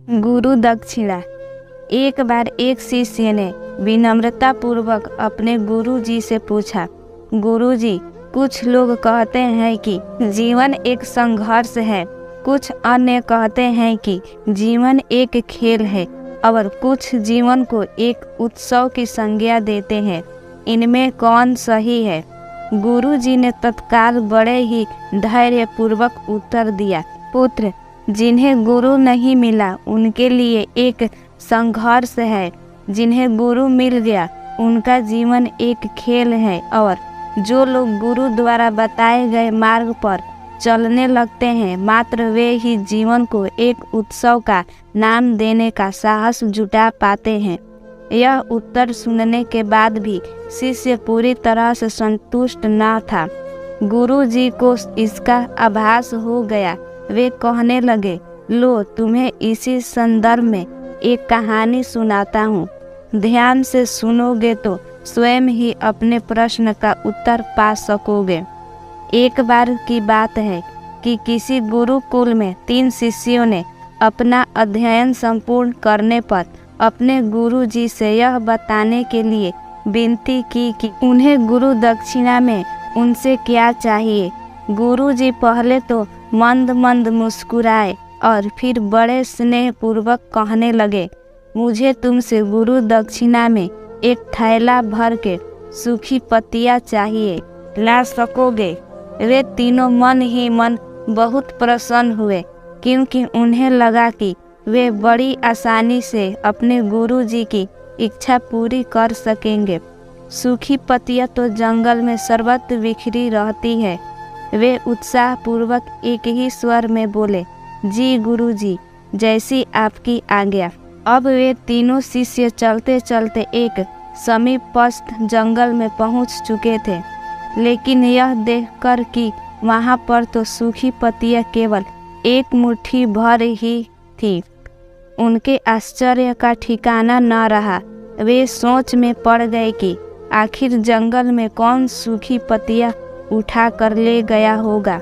गुरु दक्षिणा। एक बार एक शिष्य ने विनम्रता पूर्वक अपने गुरु जी से पूछा, गुरु जी, कुछ लोग कहते हैं कि जीवन एक संघर्ष है, कुछ अन्य कहते हैं कि जीवन एक खेल है और कुछ जीवन को एक उत्सव की संज्ञा देते हैं। इनमें कौन सही है? गुरु जी ने तत्काल बड़े ही धैर्यपूर्वक उत्तर दिया, पुत्र, जिन्हें गुरु नहीं मिला उनके लिए एक संघर्ष है, जिन्हें गुरु मिल गया उनका जीवन एक खेल है, और जो लोग गुरु द्वारा बताए गए मार्ग पर चलने लगते हैं मात्र वे ही जीवन को एक उत्सव का नाम देने का साहस जुटा पाते हैं। यह उत्तर सुनने के बाद भी शिष्य पूरी तरह से संतुष्ट न था। गुरु जी को इसका आभास हो गया। वे कहने लगे, लो, तुम्हें इसी संदर्भ में एक कहानी सुनाता हूँ। ध्यान से सुनोगे तो स्वयं ही अपने प्रश्न का उत्तर पा सकोगे। एक बार की बात है कि किसी गुरुकुल में 3 शिष्यों ने अपना अध्ययन संपूर्ण करने पर अपने गुरु जी से यह बताने के लिए विनती की कि उन्हें गुरु दक्षिणा में उनसे क्या चाहिए। गुरु जी पहले तो मंद मंद मुस्कुराए और फिर बड़े स्नेह पूर्वक कहने लगे, मुझे तुमसे गुरु दक्षिणा में एक थैला भर के सूखी पत्तियां चाहिए, ला सकोगे? वे तीनों मन ही मन बहुत प्रसन्न हुए, क्योंकि उन्हें लगा कि वे बड़ी आसानी से अपने गुरु जी की इच्छा पूरी कर सकेंगे। सूखी पत्तियां तो जंगल में सर्वत्र बिखरी रहती है। वे उत्साहपूर्वक एक ही स्वर में बोले, जी गुरु जी, जैसी आपकी आज्ञा। अब वे तीनों शिष्य चलते चलते एक समीपस्थ जंगल में पहुंच चुके थे, लेकिन यह देखकर कि वहां पर तो सूखी पत्तियां केवल एक मुट्ठी भर ही थी, उनके आश्चर्य का ठिकाना न रहा। वे सोच में पड़ गए कि आखिर जंगल में कौन सूखी पत्तियां उठा कर ले गया होगा।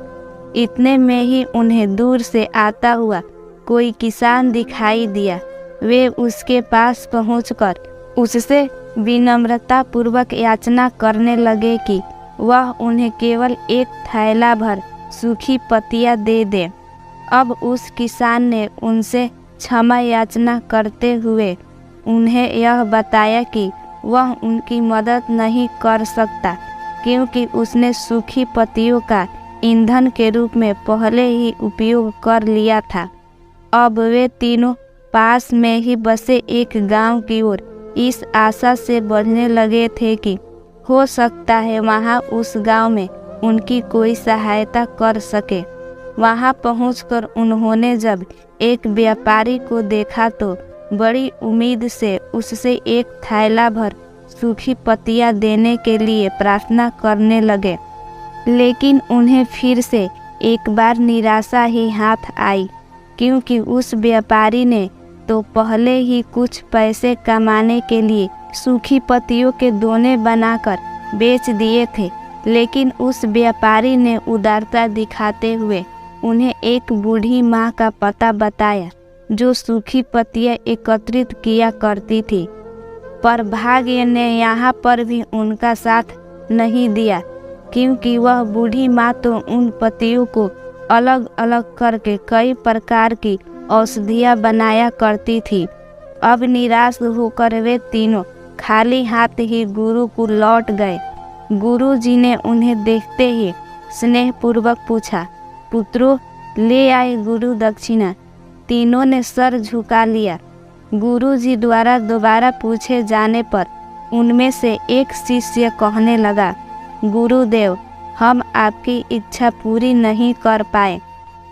इतने में ही उन्हें दूर से आता हुआ कोई किसान दिखाई दिया। वे उसके पास पहुंचकर उससे विनम्रता पूर्वक याचना करने लगे कि वह उन्हें केवल एक थैला भर सूखी पत्तियां दे दे। अब उस किसान ने उनसे क्षमा याचना करते हुए उन्हें यह बताया कि वह उनकी मदद नहीं कर सकता, क्योंकि उसने सूखी पत्तियों का ईंधन के रूप में पहले ही उपयोग कर लिया था। अब वे तीनों पास में ही बसे एक गांव की ओर इस आशा से बढ़ने लगे थे कि हो सकता है वहां उस गांव में उनकी कोई सहायता कर सके। वहां पहुंचकर उन्होंने जब एक व्यापारी को देखा तो बड़ी उम्मीद से उससे एक थैला भर सूखी पत्तियां देने के लिए प्रार्थना करने लगे, लेकिन उन्हें फिर से एक बार निराशा ही हाथ आई, क्योंकि उस व्यापारी ने तो पहले ही कुछ पैसे कमाने के लिए सूखी पत्तियों के दोने बनाकर बेच दिए थे। लेकिन उस व्यापारी ने उदारता दिखाते हुए उन्हें एक बूढ़ी माँ का पता बताया, जो सूखी पत्तियां एकत्रित किया करती थी। पर भाग्य ने यहाँ पर भी उनका साथ नहीं दिया, क्योंकि वह बूढ़ी माँ तो उन पत्तियों को अलग अलग करके कई प्रकार की औषधियाँ बनाया करती थी। अब निराश होकर वे तीनों खाली हाथ ही गुरु को लौट गए। गुरु जी ने उन्हें देखते ही स्नेहपूर्वक पूछा, पुत्रों, ले आए गुरु दक्षिणा? तीनों ने सर झुका लिया। गुरु जी द्वारा दोबारा पूछे जाने पर उनमें से एक शिष्य कहने लगा, गुरुदेव, हम आपकी इच्छा पूरी नहीं कर पाए।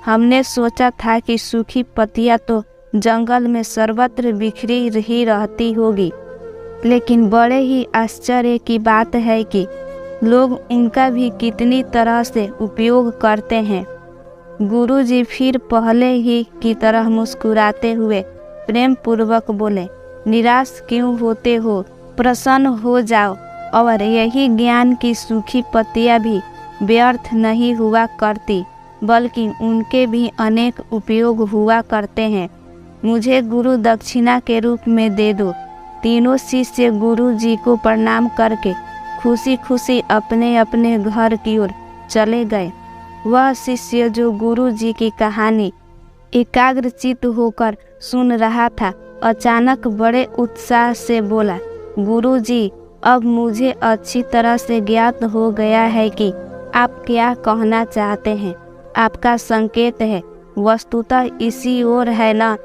हमने सोचा था कि सूखी पत्तियां तो जंगल में सर्वत्र बिखरी ही रहती होगी, लेकिन बड़े ही आश्चर्य की बात है कि लोग उनका भी कितनी तरह से उपयोग करते हैं। गुरु जी फिर पहले ही की तरह मुस्कुराते हुए प्रेम पूर्वक बोले, निराश क्यों होते हो? प्रसन्न हो जाओ, और यही ज्ञान की सूखी पत्तियां भी व्यर्थ नहीं हुआ करती, बल्कि उनके भी अनेक उपयोग हुआ करते हैं। मुझे गुरु दक्षिणा के रूप में दे दो। तीनों शिष्य गुरु जी को प्रणाम करके खुशी खुशी अपने अपने घर की ओर चले गए। वह शिष्य जो गुरु जी की कहानी एकाग्रचित्त होकर सुन रहा था, अचानक बड़े उत्साह से बोला, गुरु जी, अब मुझे अच्छी तरह से ज्ञात हो गया है कि आप क्या कहना चाहते हैं। आपका संकेत है वस्तुतः इसी ओर है ना।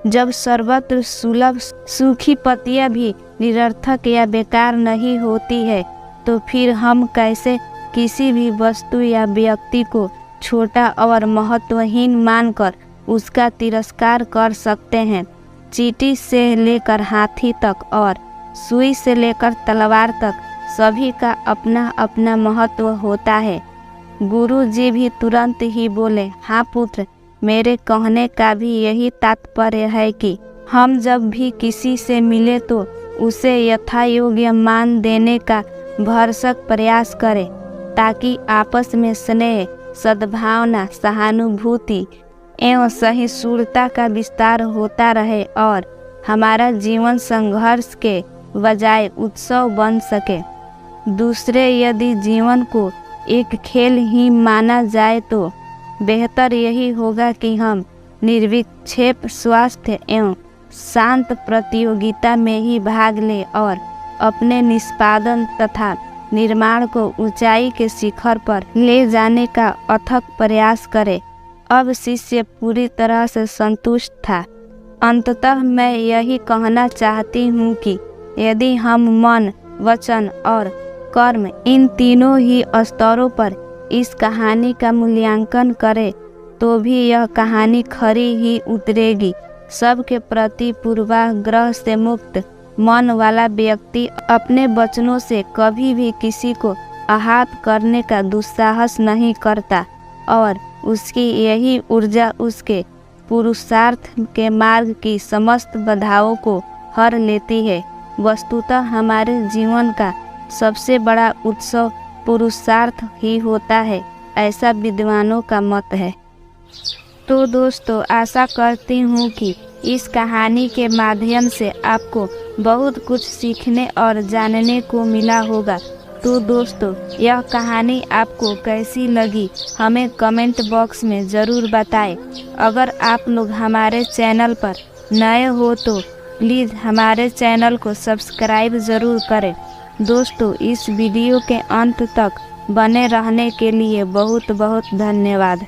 जब सर्वत्र सुलभ सूखी पत्तियां भी निरर्थक या बेकार नहीं होती है, तो फिर हम कैसे किसी भी वस्तु या व्यक्ति को छोटा और महत्वहीन मानकर उसका तिरस्कार कर सकते हैं। चींटी से लेकर हाथी तक और सुई से लेकर तलवार तक सभी का अपना अपना महत्व होता है। गुरु जी भी तुरंत ही बोले, हाँ पुत्र, मेरे कहने का भी यही तात्पर्य है कि हम जब भी किसी से मिले तो उसे यथा योग्य मान देने का भरसक प्रयास करें, ताकि आपस में स्नेह, सद्भावना, सहानुभूति एवं सहिष्णुता का विस्तार होता रहे और हमारा जीवन संघर्ष के बजाय उत्सव बन सके। दूसरे यदि जीवन को एक खेल ही माना जाए तो बेहतर यही होगा कि हम निर्विक्षेप स्वास्थ्य एवं शांत प्रतियोगिता में ही भाग लें और अपने निष्पादन तथा निर्माण को ऊंचाई के शिखर पर ले जाने का अथक प्रयास करें। अब शिष्य पूरी तरह से संतुष्ट था। अंततः मैं यही कहना चाहती हूँ कि यदि हम मन, वचन और कर्म इन तीनों ही स्तरों पर इस कहानी का मूल्यांकन करें तो भी यह कहानी खरी ही उतरेगी। सबके प्रति पूर्वाग्रह से मुक्त मन वाला व्यक्ति अपने वचनों से कभी भी किसी को आहत करने का दुस्साहस नहीं करता और उसकी यही ऊर्जा उसके पुरुषार्थ के मार्ग की समस्त बाधाओं को हर लेती है। वस्तुतः हमारे जीवन का सबसे बड़ा उत्सव पुरुषार्थ ही होता है, ऐसा विद्वानों का मत है। तो दोस्तों, आशा करती हूँ कि इस कहानी के माध्यम से आपको बहुत कुछ सीखने और जानने को मिला होगा। तो दोस्तों, यह कहानी आपको कैसी लगी हमें कमेंट बॉक्स में ज़रूर बताएं। अगर आप लोग हमारे चैनल पर नए हो तो प्लीज़ हमारे चैनल को सब्सक्राइब ज़रूर करें। दोस्तों, इस वीडियो के अंत तक बने रहने के लिए बहुत बहुत धन्यवाद।